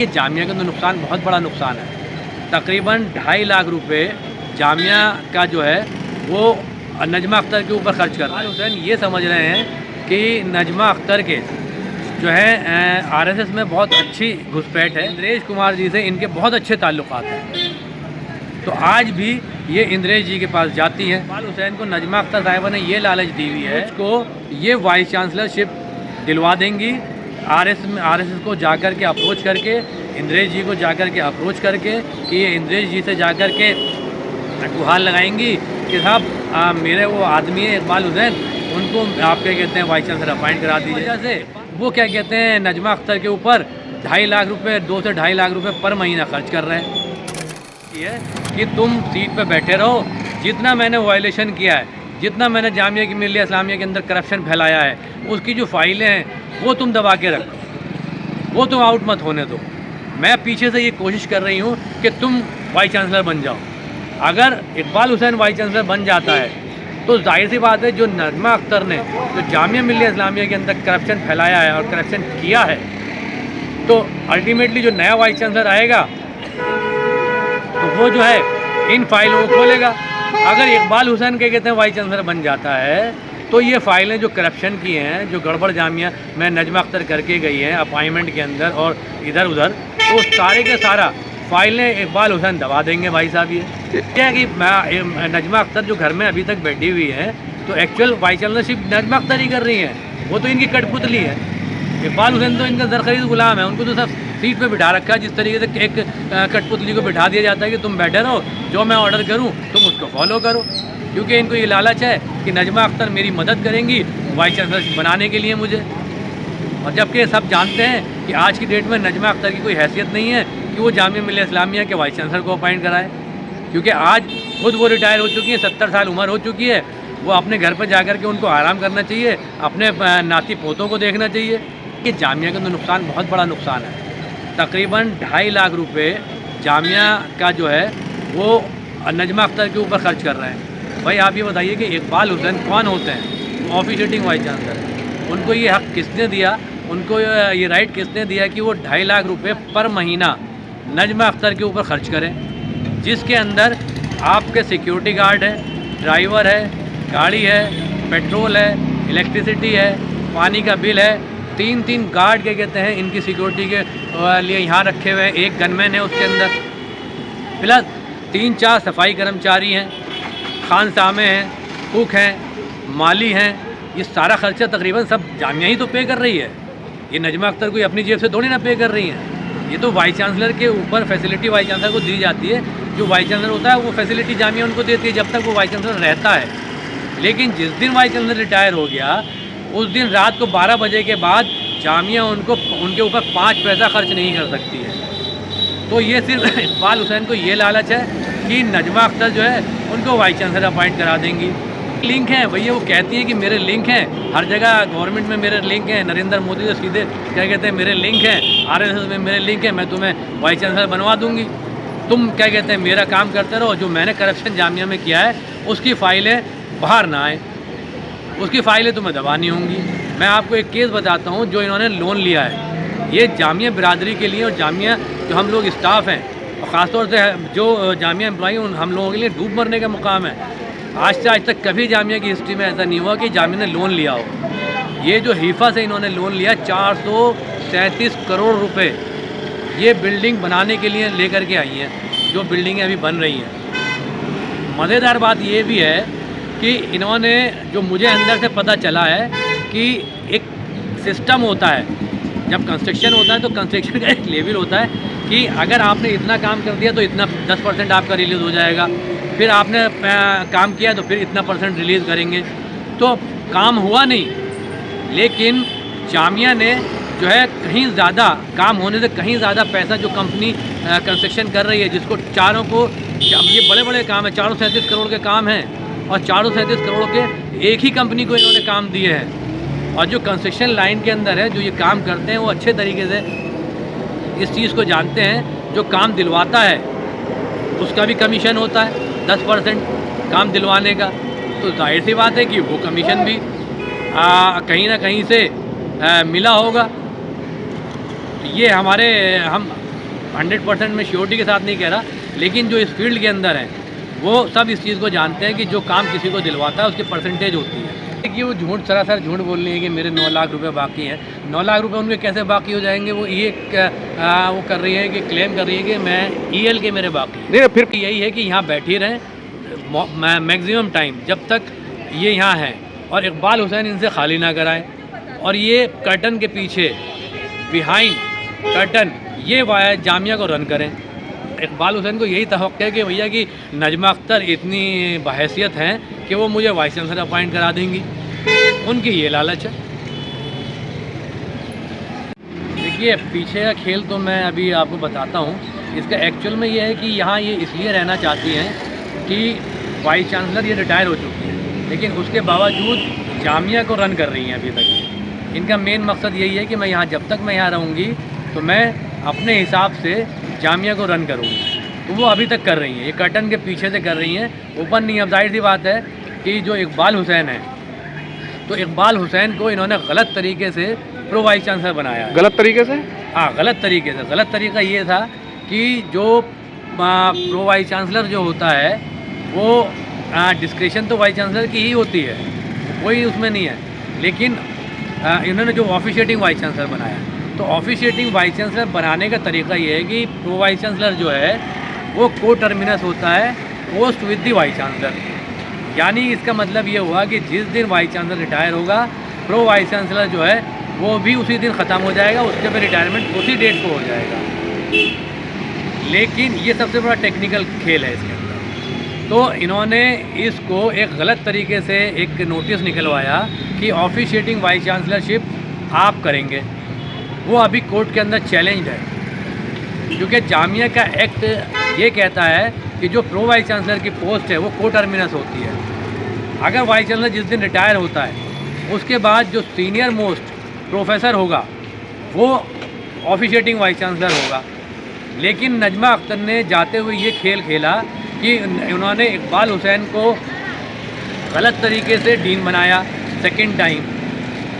ये जामिया का तो नुकसान बहुत बड़ा नुकसान है। तकरीबन 2.5 लाख रुपए जामिया का जो है वो नजमा अख्तर के ऊपर खर्च कर रहा है। हुसैन ये समझ रहे हैं कि नजमा अख्तर के जो है आरएसएस में बहुत अच्छी घुसपैठ है। इंद्रेश कुमार जी से इनके बहुत अच्छे ताल्लुकात हैं, तो आज भी ये इंद्रेश जी के पास जाती हैं। इकबाल हुसैन को नजमा अख्तर साहिबा ने ये लालच दी हुई है को ये वाइस चांसलरशिप दिलवा देंगी। आरएसएस को जाकर के अप्रोच करके, इंद्रेश जी को जाकर के अप्रोच करके कि ये इंद्रेश जी से जाकर के गुहार लगाएंगी कि साहब मेरे वो आदमी है इकबाल हुसैन, उनको आप क्या कहते हैं वाइस चांसलर अपॉइंट करा दीजिए। वजह से वो क्या कहते हैं नजमा अख्तर के ऊपर 2.5 लाख रुपये 2 से 2.5 लाख रुपये पर महीना खर्च कर रहे हैं। ये कि तुम सीट पे बैठे रहो, जितना मैंने वायलेशन किया है, जितना मैंने जामिया की मिल्लिया इस्लामिया के अंदर करप्शन फैलाया है, उसकी जो फाइलें हैं वो तुम दबा के रखो, वो तुम आउट मत होने दो। मैं पीछे से ये कोशिश कर रही हूँ कि तुम वाइस चांसलर बन जाओ। अगर इकबाल हुसैन वाइस चांसलर बन जाता है तो जाहिर सी बात है जो नजमा अख्तर ने जो जामिया मिल्लिया इस्लामिया के अंदर करप्शन फैलाया है और करप्शन किया है, तो अल्टीमेटली जो नया वाइस चांसलर आएगा तो वो जो है इन फाइलों को खोलेगा। अगर इकबाल हुसैन के कहते हैं वाइस चांसलर बन जाता है तो ये फाइलें जो करप्शन की हैं, जो गड़बड़ जामिया में नजमा अख्तर करके गई हैं अपॉइंटमेंट के अंदर और इधर उधर, तो सारे के सारा फाइलें इकबाल हुसैन दबा देंगे। भाई साहब ये क्या है कि नजमा अख्तर जो घर में अभी तक बैठी हुई है तो एक्चुअल वाइस चांसलरशिप नजमा अख्तर ही कर रही हैं, वो तो इनकी कठपुतली है। इकबाल हुसैन तो इनका ज़रख़रीद गुलाम है, उनको तो सब सीट पे बिठा रखा है। जिस तरीके से एक कठपुतली को बिठा दिया जाता है कि तुम बैठे रहो, जो मैं ऑर्डर करूं तुम उसको फॉलो करो, क्योंकि इनको ये लालच है कि नजमा अख्तर मेरी मदद करेंगी वाइस चांसलर बनाने के लिए मुझे। और जबकि सब जानते हैं कि आज की डेट में नजमा अख्तर की कोई हैसियत नहीं है कि वो जामिया मिल्लिया इस्लामिया के वाइस चांसलर को अपॉइंट कराए, क्योंकि आज खुद वो रिटायर हो चुकी हैं, 70 साल उम्र हो चुकी है। वो अपने घर पर जा कर के उनको आराम करना चाहिए, अपने नाती पोतों को देखना चाहिए। कि जामिया का तो नुकसान बहुत बड़ा नुकसान है। तकरीबन 2.5 लाख रुपए जामिया का जो है वो नजमा अख्तर के ऊपर खर्च कर रहे हैं। भाई आप ये बताइए कि इकबाल हुसैन कौन होते हैं? Officiating vice chancellor. उनको ये हक़ किसने दिया, उनको ये राइट किसने दिया कि वो 2.5 लाख रुपये पर महीना नजमा अख्तर के ऊपर खर्च करें, जिसके अंदर आपके सिक्योरिटी गार्ड है, ड्राइवर है, गाड़ी है, पेट्रोल है, इलेक्ट्रिसिटी है, पानी का बिल है, 3 गार्ड क्या कहते हैं इनकी सिक्योरिटी के लिए यहाँ रखे हुए हैं, एक गनमैन है उसके अंदर, प्लस 3-4 सफाई कर्मचारी हैं, खानसामे हैं, कुक हैं, माली हैं। ये सारा खर्चा तकरीबन सब जामिया ही तो पे कर रही है। ये नजमा अख्तर कोई अपनी जेब से थोड़ी ना पे कर रही हैं। ये तो वाइस चांसलर के ऊपर फैसिलिटी वाइस चांसलर को दी जाती है। जो वाइस चांसलर होता है वो फैसिलिटी जामिया उनको देती है जब तक वो वाइस चांसलर रहता है। लेकिन जिस दिन वाइस चांसलर रिटायर हो गया उस दिन रात को 12 बजे के बाद जामिया उनके ऊपर 5 पैसा खर्च नहीं कर सकती है। तो ये सिर्फ इकबाल हुसैन को ये लालच है कि नजमा अख्तर जो है उनको वाइस चांसलर अपॉइंट करा देंगी। लिंक हैं भैया, वो कहती हैं कि मेरे लिंक हैं, हर जगह गवर्नमेंट में मेरे लिंक हैं, नरेंद्र मोदी से सीधे क्या कहते हैं मेरे लिंक हैं, आरएसएस में मेरे लिंक हैं, मैं तुम्हें वाइस चांसलर बनवा दूँगी। तुम क्या कहते हैं मेरा काम करते रहो, जो मैंने करप्शन जामिया में किया है उसकी फ़ाइलें बाहर ना आए, उसकी फ़ाइलें तुम्हें दबानी होंगी। मैं आपको एक केस बताता हूँ जो इन्होंने लोन लिया है। ये जामिया बिरादरी के लिए और जामिया जो हम लोग स्टाफ हैं और ख़ासतौर से जो जामिया एम्प्लॉई हम लोगों के लिए डूब मरने का मुकाम है। आज से आज तक कभी जामिया की हिस्ट्री में ऐसा नहीं हुआ कि जामिया ने लोन लिया हो। ये जो हीफा से इन्होंने लोन लिया 437 करोड़ रुपए ये बिल्डिंग बनाने के लिए लेकर के आई हैं, जो बिल्डिंगें अभी बन रही हैं। मज़ेदार बात ये भी है कि इन्होंने जो मुझे अंदर से पता चला है कि एक सिस्टम होता है, जब कंस्ट्रक्शन होता है तो कंस्ट्रक्शन का एक लेवल होता है कि अगर आपने इतना काम कर दिया तो इतना 10% आपका रिलीज़ हो जाएगा, फिर आपने काम किया तो फिर इतना % रिलीज़ करेंगे। तो काम हुआ नहीं, लेकिन जामिया ने जो है कहीं ज़्यादा काम होने से कहीं ज़्यादा पैसा जो कंपनी कंस्ट्रक्शन कर रही है, जिसको चारों को ये बड़े बड़े काम है, 437 करोड़ के काम हैं और 437 करोड़ के एक ही कंपनी को इन्होंने काम दिए हैं। और जो कंस्ट्रक्शन लाइन के अंदर है जो ये काम करते हैं वो अच्छे तरीके से इस चीज़ को जानते हैं। जो काम दिलवाता है उसका भी कमीशन होता है 10% काम दिलवाने का, तो जाहिर सी बात है कि वो कमीशन भी कहीं ना कहीं से मिला होगा। ये हम 100% मैं श्योरिटी के साथ नहीं कह रहा, लेकिन जो इस फील्ड के अंदर हैं वो सब इस चीज़ को जानते हैं कि जो काम किसी को दिलवाता है उसकी परसेंटेज होती है कि वो झूठ सरासर झूठ बोल रही है कि मेरे 9 लाख रुपए बाकी हैं। 9 लाख रुपए उनके कैसे बाकी हो जाएंगे? वो ये वो कर रही है कि क्लेम कर रही है कि मैं EL के मेरे बाकी नहीं। फिर यही है कि यहाँ बैठी रहें मैक्सिमम टाइम जब तक ये यहाँ हैं और इकबाल हुसैन इनसे खाली ना कराएं और ये कर्टन के पीछे बिहाइंड कर्टन ये जामिया को रन करें। इकबाल हुसैन को यही तवक्को है कि भैया कि नजमा अख्तर इतनी बहैसियत हैं कि वो मुझे वाइस चांसलर अपॉइंट करा देंगी, उनकी ये लालच है। देखिए पीछे का खेल तो मैं अभी आपको बताता हूँ। इसका एक्चुअल में ये है कि यहाँ ये इसलिए रहना चाहती हैं कि वाइस चांसलर ये रिटायर हो चुकी है, लेकिन उसके बावजूद जामिया को रन कर रही हैं अभी तक। इनका मेन मकसद यही है कि मैं यहाँ जब तक मैं यहाँ रहूँगी तो मैं अपने हिसाब से जामिया को रन करूँगी। तो वो अभी तक कर रही हैं, ये कर्टन के पीछे से कर रही हैं, ओपन नहीं। अब जाहिर सी बात है कि जो इकबाल हुसैन है, तो इकबाल हुसैन को इन्होंने गलत तरीके से प्रो वाइस चांसलर बनाया है। गलत तरीके से? हाँ, गलत तरीके से। गलत तरीका ये था कि जो प्रो वाइस चांसलर जो होता है वो डिस्क्रिप्शन तो वाइस चांसलर की ही होती है, कोई उसमें नहीं है, लेकिन इन्होंने जो ऑफिशिएटिंग वाइस चांसलर बनाया, तो ऑफिशिएटिंग वाइस चांसलर बनाने का तरीका ये है कि प्रो वाइस चांसलर जो है वो को टर्मिनस होता है post with the vice chancellor. यानी इसका मतलब ये हुआ कि जिस दिन वाइस चांसलर रिटायर होगा, प्रो वाइस चांसलर जो है वो भी उसी दिन ख़त्म हो जाएगा, उसके फिर रिटायरमेंट उसी डेट को हो जाएगा। लेकिन ये सबसे बड़ा टेक्निकल खेल है इसके अंदर। तो इन्होंने इसको एक गलत तरीके से एक नोटिस निकलवाया कि ऑफिशिएटिंग वाइस चांसलरशिप आप करेंगे। वो अभी कोर्ट के अंदर चैलेंज है, क्योंकि जामिया का एक्ट ये कहता है कि जो प्रो वाइस चांसलर की पोस्ट है वो को टर्मिनस होती है। अगर वाइस चांसलर जिस दिन रिटायर होता है उसके बाद जो सीनियर मोस्ट प्रोफेसर होगा वो ऑफिशिएटिंग वाइस चांसलर होगा। लेकिन नजमा अख्तर ने जाते हुए ये खेल खेला कि उन्होंने इकबाल हुसैन को गलत तरीके से डीन बनाया सेकंड टाइम,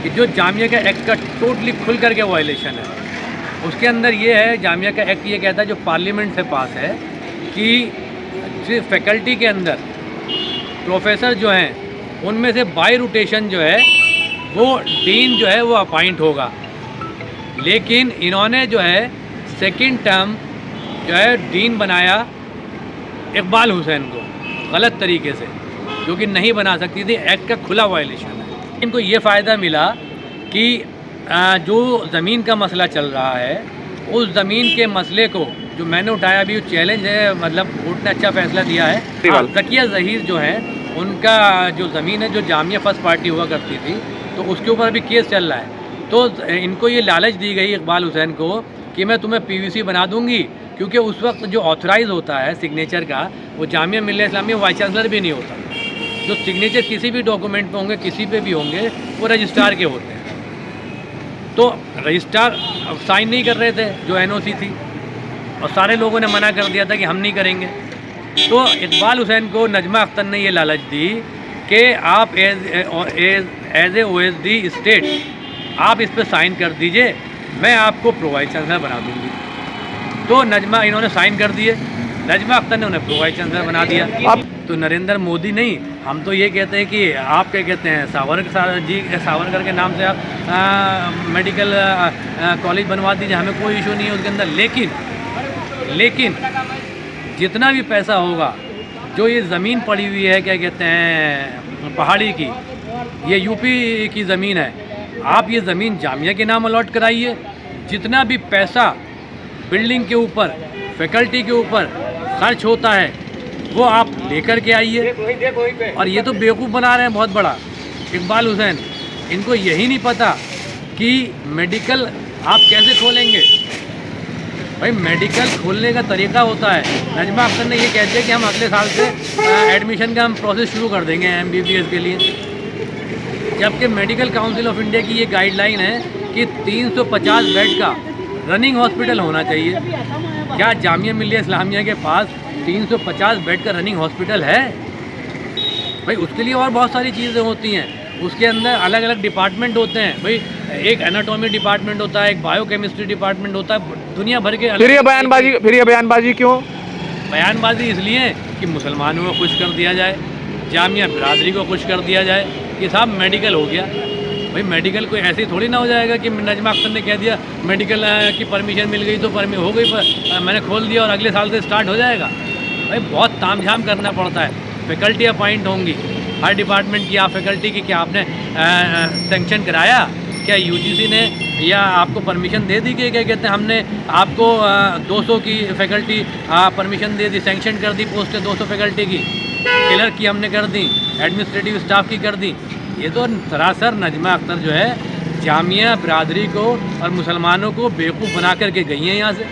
कि जो जामिया का एक्ट का टोटली खुल करके वायलेशन है। उसके अंदर ये है, जामिया का एक्ट ये कहता है जो पार्लियामेंट से पास है कि फैकल्टी के अंदर प्रोफेसर जो हैं उनमें से बाय रोटेशन जो है वो डीन जो है वो अपॉइंट होगा। लेकिन इन्होंने जो है सेकंड टर्म जो है डीन बनाया इकबाल हुसैन को गलत तरीके से, जो कि नहीं बना सकती थी, एक्ट का खुला वायलेशन है। इनको ये फ़ायदा मिला कि जो ज़मीन का मसला चल रहा है उस ज़मीन के मसले को जो मैंने उठाया अभी चैलेंज है, मतलब कोर्ट ने अच्छा फैसला दिया है। तकिया ज़हीर जो है उनका जो ज़मीन है जो जामिया फर्स्ट पार्टी हुआ करती थी, तो उसके ऊपर अभी केस चल रहा है। तो इनको ये लालच दी गई इकबाल हुसैन को कि मैं तुम्हें PVC बना दूंगी, क्योंकि उस वक्त जो ऑथराइज होता है सिग्नेचर का वो जामिया मिल्लिया इस्लामिया वाइस चांसलर भी नहीं होता। जो सिग्नेचर किसी भी डॉक्यूमेंट पे होंगे, किसी पे भी होंगे, वो रजिस्ट्रार के होते हैं। तो रजिस्ट्रार साइन नहीं कर रहे थे जो NOC थी, और सारे लोगों ने मना कर दिया था कि हम नहीं करेंगे। तो इकबाल हुसैन को नजमा अख्तर ने ये लालच दी कि आप एज ए OSD स्टेट आप इस पर साइन कर दीजिए, मैं आपको प्रो वाइस चांसलर बना दूंगी। तो नजमा इन्होंने साइन कर दिए, नजमा अख्तर ने उन्हें प्रो वाइस चांसलर बना दिया। अब तो नरेंद्र मोदी नहीं, हम तो ये कहते हैं कि आप क्या कहते हैं सावरकर के नाम से आप मेडिकल कॉलेज बनवा दीजिए, हमें कोई इशू नहीं है उसके अंदर। लेकिन जितना भी पैसा होगा, जो ये ज़मीन पड़ी हुई है क्या कहते हैं पहाड़ी की, ये यूपी की ज़मीन है, आप ये ज़मीन जामिया के नाम अलॉट कराइए। जितना भी पैसा बिल्डिंग के ऊपर, फैकल्टी के ऊपर खर्च होता है वो आप लेकर के आइए। और ये तो बेवकूफ़ बना रहे हैं बहुत बड़ा इकबाल हुसैन। इनको यही नहीं पता कि मेडिकल आप कैसे खोलेंगे। भाई मेडिकल खोलने का तरीका होता है। नजमा अख्तर ने ये कहते हैं कि हम अगले साल से एडमिशन का हम प्रोसेस शुरू कर देंगे MBBS के लिए, जबकि मेडिकल काउंसिल ऑफ इंडिया की ये गाइडलाइन है कि 350 बेड का रनिंग हॉस्पिटल होना चाहिए। क्या जामिया मिल्लिया इस्लामिया के पास 350 बेड का रनिंग हॉस्पिटल है? भाई उसके लिए और बहुत सारी चीज़ें होती हैं, उसके अंदर अलग अलग डिपार्टमेंट होते हैं। भाई एक एनाटॉमी डिपार्टमेंट होता है, एक बायोकेमिस्ट्री डिपार्टमेंट होता है, दुनिया भर के। फिर ये बयानबाजी क्यों? बयानबाजी इसलिए कि मुसलमानों को खुश कर दिया जाए, जामिया बिरादरी को खुश कर दिया जाए कि साहब मेडिकल हो गया। भाई मेडिकल कोई ऐसे ही थोड़ी ना हो जाएगा कि नजमा अख्तर ने कह दिया मेडिकल की परमिशन मिल गई तो हो गई, मैंने खोल दिया और अगले साल से स्टार्ट हो जाएगा। भाई बहुत तामझाम करना पड़ता है। फैकल्टी अपॉइंट होंगी हर डिपार्टमेंट की। आप फैकल्टी की क्या आपने सेंक्शन कराया? क्या यूजीसी ने या आपको परमिशन दे दी कि क्या कहते हैं हमने आपको 200 की फैकल्टी परमिशन दे दी, सेंक्शन कर दी पोस्टें 200 फैकल्टी की, क्लर्क की हमने कर दी, एडमिनिस्ट्रेटिव स्टाफ की कर दी। ये तो सरासर नजमा अख्तर जो है जामिया बिरादरी को और मुसलमानों को बेवकूफ़ बना करके गई हैं यहाँ से।